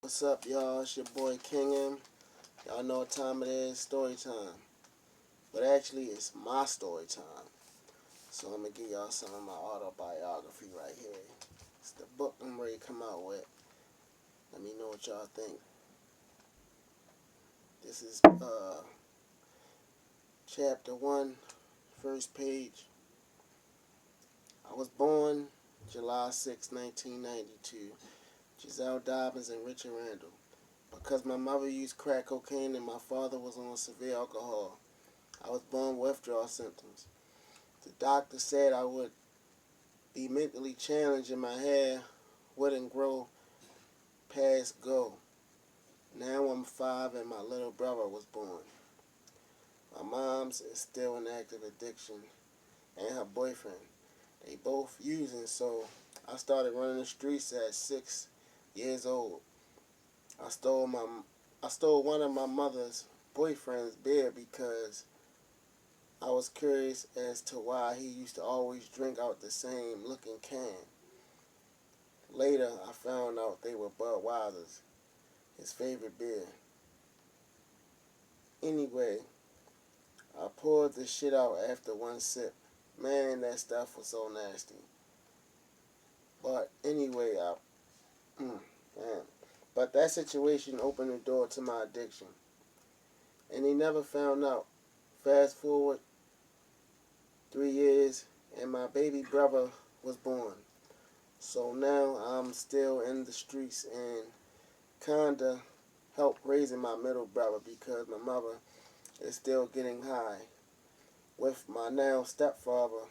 What's up, y'all? It's your boy King M. Y'all know what time it is, story time. But actually, it's my story time. So I'm gonna give y'all some of my autobiography right here. It's the book I'm ready to come out with. Let me know what y'all think. This is chapter 1, first page. I was born July 6, 1992. Giselle Dobbins and Richard Randall. Because my mother used crack cocaine and my father was on severe alcohol, I was born with withdrawal symptoms. The doctor said I would be mentally challenged and my hair wouldn't grow past go. Now I'm 5 and my little brother was born. My mom's is still in active addiction and her boyfriend. They both using, so I started running the streets at 6 years old. I stole one of my mother's boyfriend's beer because I was curious as to why he used to always drink out the same looking can. Later, I found out they were Budweiser's, his favorite beer. Anyway, I poured the shit out after one sip. Man, that stuff was so nasty. But anyway, man. But that situation opened the door to my addiction. And he never found out. Fast forward 3 years, and my baby brother was born. So now I'm still in the streets and kinda help raising my middle brother because my mother is still getting high with my now stepfather,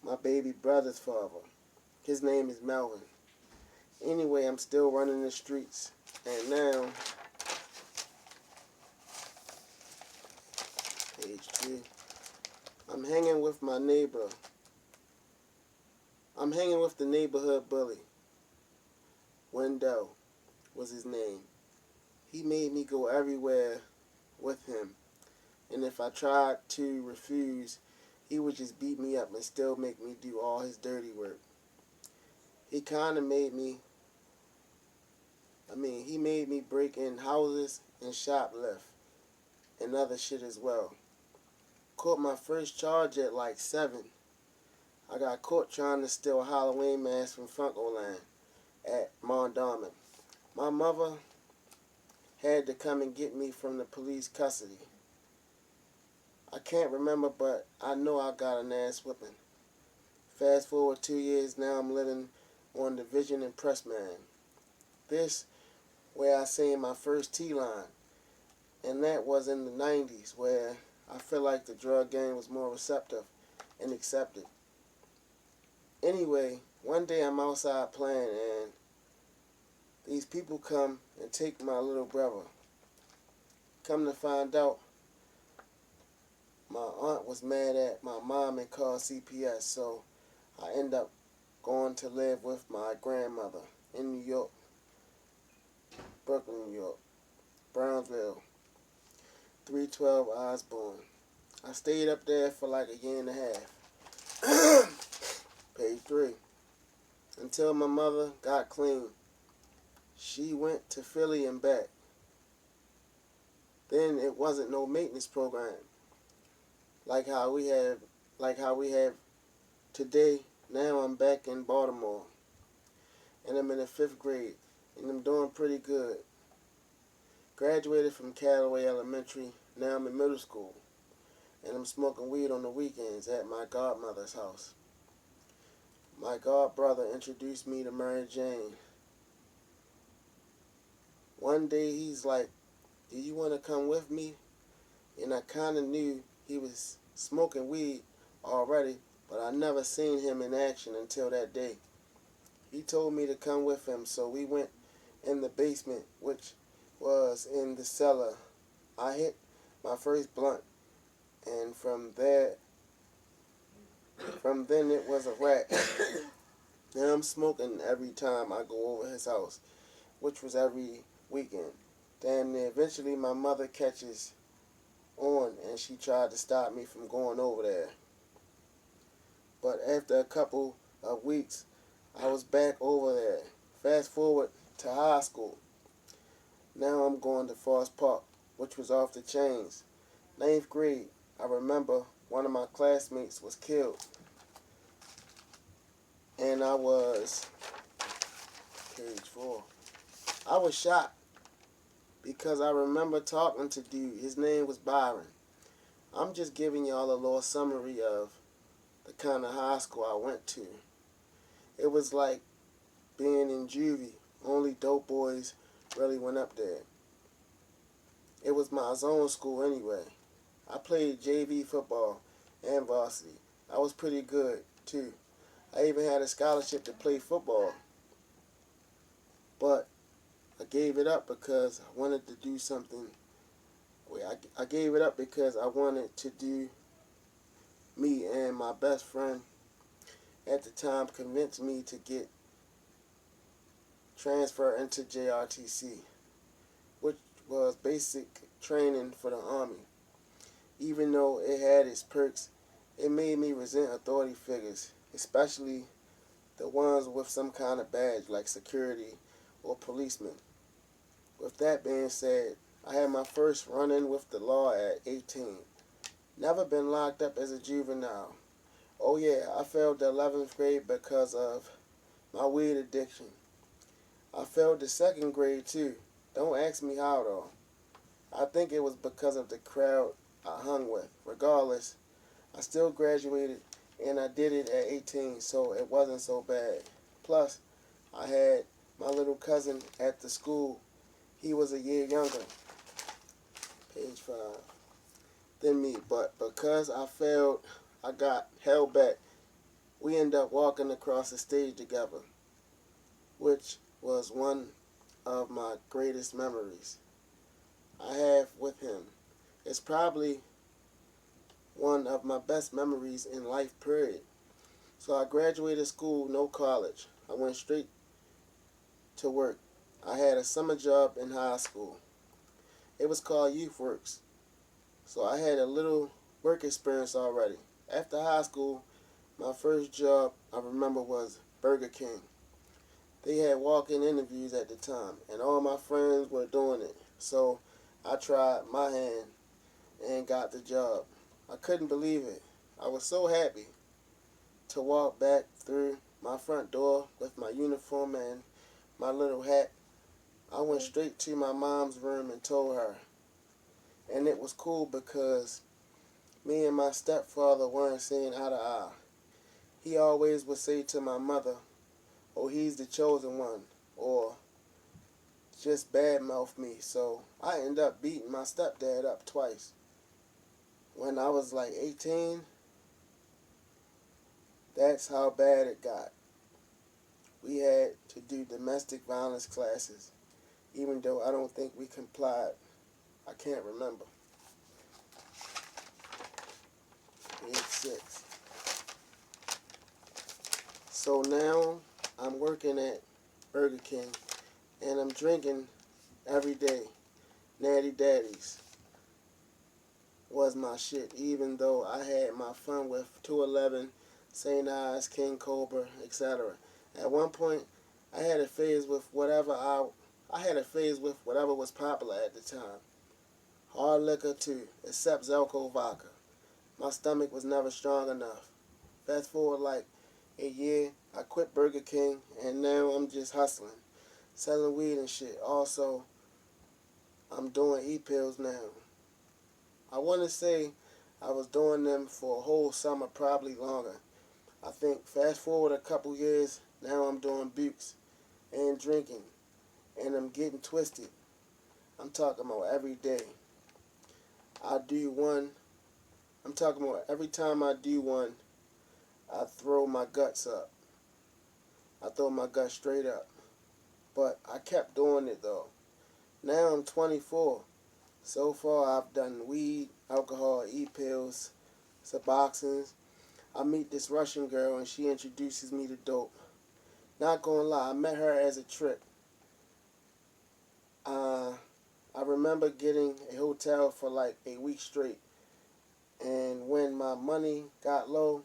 my baby brother's father. His name is Melvin. Anyway, I'm still running the streets, and now, page 2, I'm hanging with my neighbor. I'm hanging with the neighborhood bully. Wendell was his name. He made me go everywhere with him, and if I tried to refuse, he would just beat me up and still make me do all his dirty work. He kind of made me, he made me break in houses and shoplift and other shit as well. Caught my first charge at like 7. I got caught trying to steal a Halloween mask from Funkoland at Mondawmin. My mother had to come and get me from the police custody. I can't remember, but I know I got an ass whipping. Fast forward 2 years, now I'm living on Division and Pressman. This where I seen my first T-line, and that was in the 90s, where I feel like the drug game was more receptive and accepted. Anyway, one day I'm outside playing, and these people come and take my little brother. Come to find out, my aunt was mad at my mom and called CPS, so I end up going to live with my grandmother in New York, Brooklyn, New York, Brownsville, 312 Osborne. I stayed up there for like a year and a half. Page 3. Until my mother got clean. She went to Philly and back. Then it wasn't no maintenance program like how we have today. Now I'm back in Baltimore, and I'm in the 5th grade, and I'm doing pretty good. Graduated from Callaway Elementary. Now I'm in middle school, and I'm smoking weed on the weekends at my godmother's house. My god brother introduced me to Mary Jane. One day he's like, "Do you want to come with me?" And I kind of knew he was smoking weed already, but I never seen him in action until that day. He told me to come with him, so we went in the basement, which was in the cellar. I hit my first blunt, and from then it was a wrap. Now I'm smoking every time I go over his house, which was every weekend. Damn near eventually my mother catches on, and she tried to stop me from going over there. But after a couple of weeks, I was back over there. Fast forward to high school. Now I'm going to Forest Park, which was off the chains. Ninth grade, I remember one of my classmates was killed, and I was, page 4, I was shocked because I remember talking to dude. His name was Byron. I'm just giving y'all a little summary of the kind of high school I went to. It was like being in juvie. Only dope boys really went up there. It was my zone school anyway. I played JV football and varsity. I was pretty good too. I even had a scholarship to play football. But I gave it up because I wanted to do something. I gave it up because I wanted to do me, and my best friend at the time convinced me to get transferred into JRTC, which was basic training for the Army. Even though it had its perks, it made me resent authority figures, especially the ones with some kind of badge like security or policeman. With that being said, I had my first run-in with the law at 18. Never been locked up as a juvenile. Oh yeah, I failed the 11th grade because of my weed addiction. I failed the 2nd grade too. Don't ask me how though. I think it was because of the crowd I hung with. Regardless, I still graduated and I did it at 18, so it wasn't so bad. Plus, I had my little cousin at the school. He was a year younger, page 5, than me, but because I failed, I got held back. We ended up walking across the stage together, which was one of my greatest memories I have with him. It's probably one of my best memories in life, period. So I graduated school, no college. I went straight to work. I had a summer job in high school. It was called Youth Works. So I had a little work experience already. After high school, my first job I remember was Burger King. They had walk-in interviews at the time, and all my friends were doing it. So I tried my hand and got the job. I couldn't believe it. I was so happy to walk back through my front door with my uniform and my little hat. I went straight to my mom's room and told her. And it was cool because me and my stepfather weren't seeing eye to eye. He always would say to my mother, "Oh, he's the chosen one," or just badmouth me. So I ended up beating my stepdad up twice. When I was like 18, that's how bad it got. We had to do domestic violence classes, even though I don't think we complied. I can't remember. Page 6. So now I'm working at Burger King and I'm drinking every day. Natty Daddies was my shit, even though I had my fun with 211, St. Ives, King Cobra, etc. At one point, I had a phase with whatever was popular at the time. Hard liquor too, except Zelco vodka. My stomach was never strong enough. Fast forward like a year, I quit Burger King, and now I'm just hustling, selling weed and shit. Also, I'm doing e-pills now. I want to say I was doing them for a whole summer, probably longer. I think fast forward a couple years, now I'm doing bukes and drinking, and I'm getting twisted. I'm talking about every day. I do one. I'm talking about every time I do one, I throw my guts up. I throw my guts straight up. But I kept doing it though. Now I'm 24. So far I've done weed, alcohol, e-pills, Suboxones. I meet this Russian girl and she introduces me to dope. Not gonna lie, I met her as a trip. I remember getting a hotel for like a week straight. And when my money got low,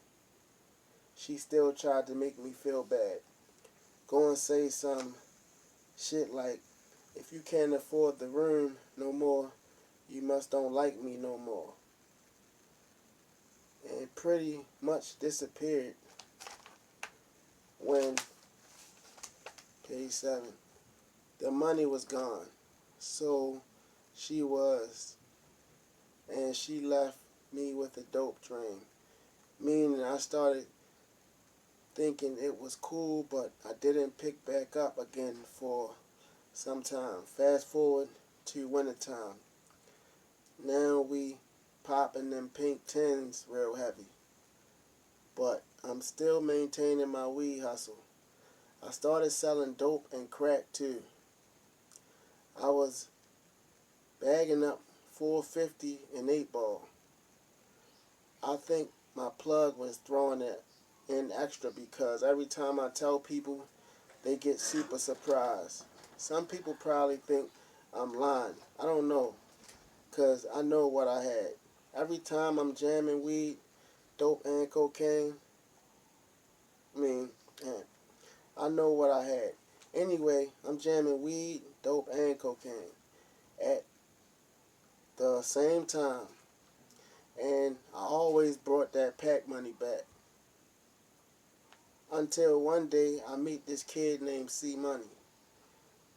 she still tried to make me feel bad. Go and say some shit like, if you can't afford the room no more, you must don't like me no more. And it pretty much disappeared when, page 7, the money was gone. So she was, and she left me with a dope dream. Meaning I started thinking it was cool, but I didn't pick back up again for some time. Fast forward to wintertime. Now we popping them pink tins real heavy. But I'm still maintaining my weed hustle. I started selling dope and crack too. I was bagging up 450 and 8 ball. I think my plug was throwing it in extra because every time I tell people, they get super surprised. Some people probably think I'm lying. I don't know, because I know what I had. Every time I'm jamming weed, dope and cocaine, I know what I had. Anyway, I'm jamming weed, dope, and cocaine at the same time. And I always brought that pack money back. Until one day I meet this kid named C Money.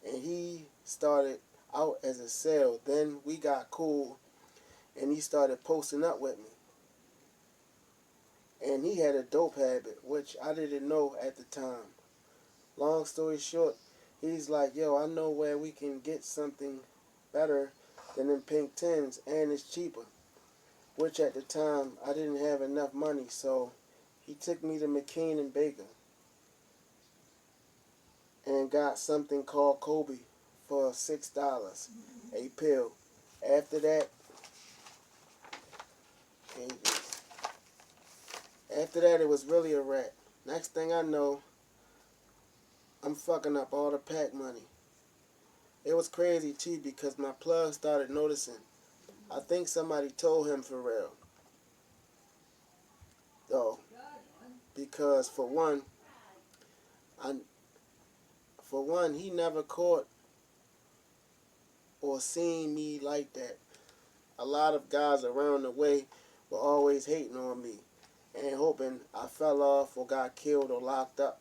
And he started out as a sale. Then we got cool and he started posting up with me. And he had a dope habit, which I didn't know at the time. Long story short, he's like, yo, I know where we can get something better than them pink tins, and it's cheaper. Which at the time, I didn't have enough money, so he took me to McKean and Baker and got something called Kobe for $6 a pill. After that, it was really a wrap. Next thing I know, I'm fucking up all the pack money. It was crazy too because my plug started noticing. I think somebody told him for real. Though, because I, for one, he never caught or seen me like that. A lot of guys around the way were always hating on me and hoping I fell off or got killed or locked up.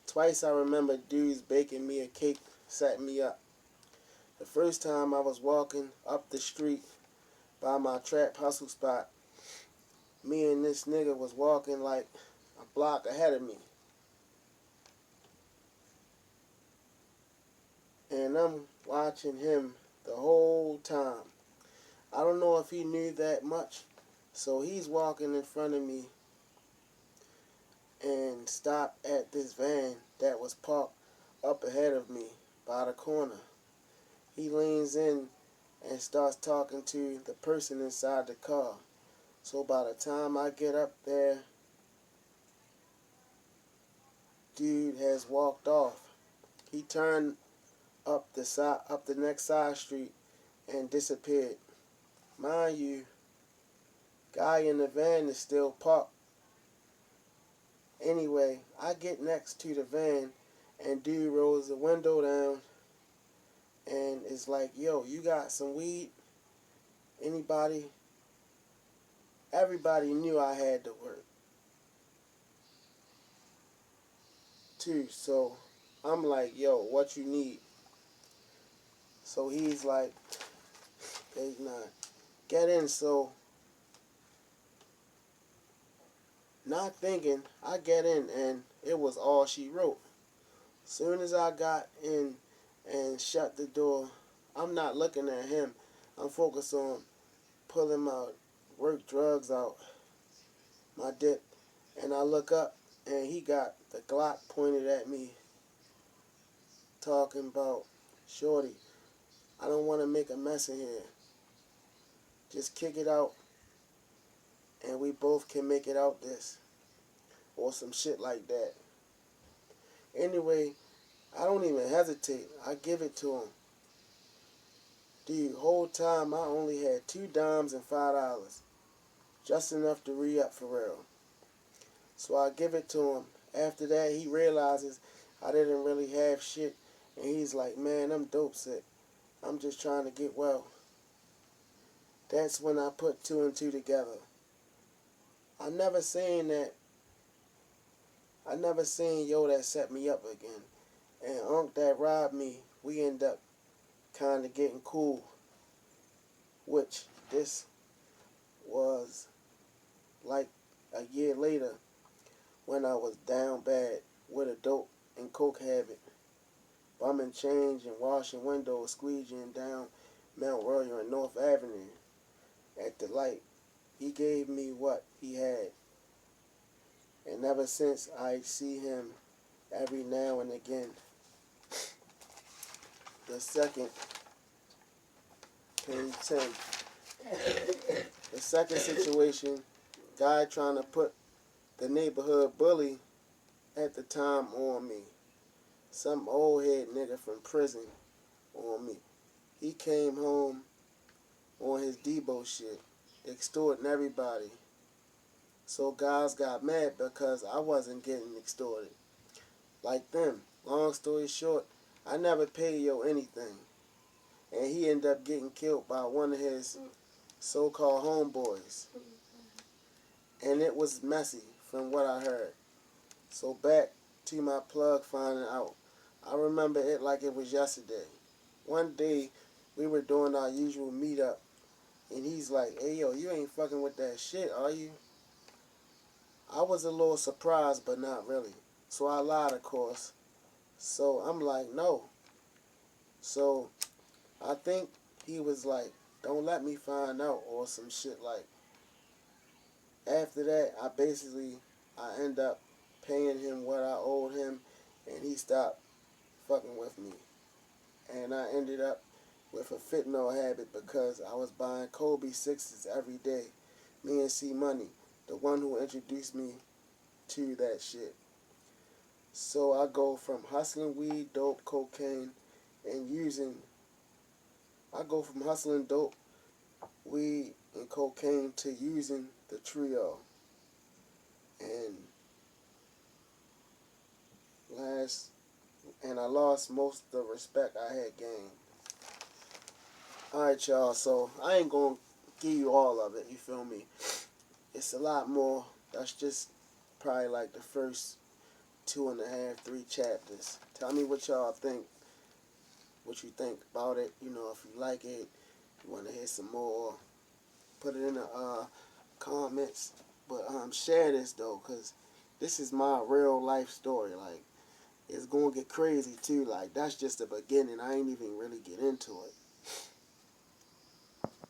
Twice I remember dudes baking me a cake, set me up. The first time I was walking up the street by my trap hustle spot, me and this nigga was walking like a block ahead of me. And I'm watching him the whole time. I don't know if he knew that much. So he's walking in front of me and stopped at this van that was parked up ahead of me by the corner. He leans in and starts talking to the person inside the car. So by the time I get up there, dude has walked off. He turned up the next side street and disappeared. Mind you, guy in the van is still parked. Anyway, I get next to the van and dude rolls the window down and is like, yo, you got some weed? Anybody? Everybody knew I had to work too, so I'm like, yo, what you need? So he's like, page 9, get in. So not thinking, I get in and it was all she wrote. Soon as I got in and shut the door, I'm not looking at him. I'm focused on pulling my work drugs out my dip, and I look up and he got the Glock pointed at me talking about, shorty, I don't want to make a mess in here. Just kick it out and we both can make it out this, or some shit like that. Anyway, I don't even hesitate. I give it to him. Dude, whole time I only had 2 dimes and $5. Just enough to re-up for real. So I give it to him. After that, he realizes I didn't really have shit And he's like, man, I'm dope sick. I'm just trying to get well. That's when I put two and two together. I never seen that. I never seen Yo that set me up again. And Unc that robbed me, we end up kind of getting cool. Which this was like a year later when I was down bad with a dope and coke habit. Bumming change and washing windows, squeegeeing down Mount Royal and North Avenue. At the light, he gave me what he had. And ever since I see him every now and again. The second, page 10. The second situation, guy trying to put the neighborhood bully at the time on me. Some old head nigga from prison on me. He came home on his Debo shit, extorting everybody. So guys got mad because I wasn't getting extorted. Like them. Long story short, I never paid Yo anything. And he ended up getting killed by one of his so-called homeboys. And it was messy from what I heard. So back to my plug finding out. I remember it like it was yesterday. One day, we were doing our usual meetup, and he's like, hey, yo, you ain't fucking with that shit, are you? I was a little surprised, but not really. So I lied, of course. So I'm like, no. So I think he was like, don't let me find out or some shit like. After that, I end up paying him what I owed him, and he stopped fucking with me. And I ended up with a fentanyl habit because I was buying Kobe sixes every day. Me and C Money, the one who introduced me to that shit. So I go from hustling weed, dope, cocaine, and I go from hustling dope, weed, and cocaine to using the trio. And I lost most of the respect I had gained. Alright, y'all, so I ain't gonna give you all of it, you feel me? It's a lot more. That's just probably like the first 2.5, 3 chapters. Tell me what y'all think, what you think about it. You know, if you like it, you want to hear some more, put it in the comments. But share this though, cause this is my real life story. Like, it's gonna get crazy too. Like, that's just the beginning. I ain't even really get into it.